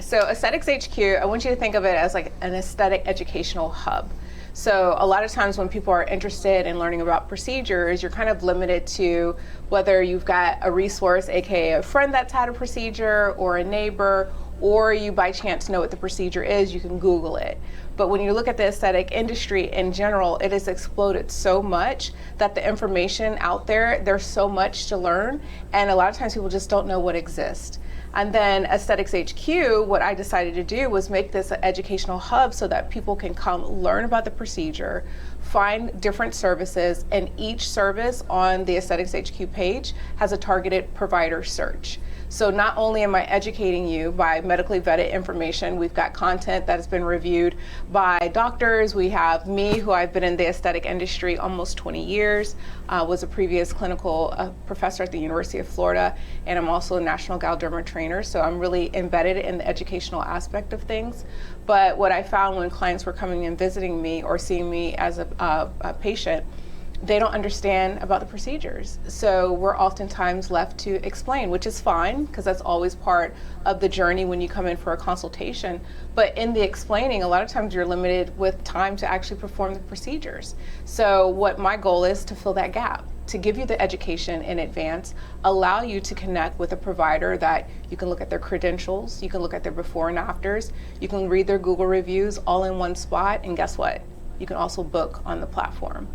So Aesthetics HQ, I want you to think of it as like an aesthetic educational hub. So a lot of times when people are interested in learning about procedures, you're kind of limited to whether you've got a resource, aka a friend that's had a procedure, or a neighbor, or you by chance know what the procedure is, you can Google it. But when you look at the aesthetic industry in general, it has exploded so much that the information out there, there's so much to learn, and a lot of times people just don't know what exists. And then Aesthetics HQ, what I decided to do was make this an educational hub so that people can come learn about the procedure, find different services, and each service on the Aesthetics HQ page has a targeted provider search. So not only am I educating you by medically vetted information, we've got content that has been reviewed by doctors. We have me, who I've been in the aesthetic industry almost 20 years, was a previous clinical professor at the University of Florida, and I'm also a national Galderma trainer, so I'm really embedded in the educational aspect of things. But what I found when clients were coming and visiting me or seeing me as a patient, they don't understand about the procedures. So we're oftentimes left to explain, which is fine, because that's always part of the journey when you come in for a consultation. But in the explaining, a lot of times you're limited with time to actually perform the procedures. So what my goal is to fill that gap, to give you the education in advance, allow you to connect with a provider that you can look at their credentials, you can look at their before and afters, you can read their Google reviews all in one spot, and guess what? You can also book on the platform.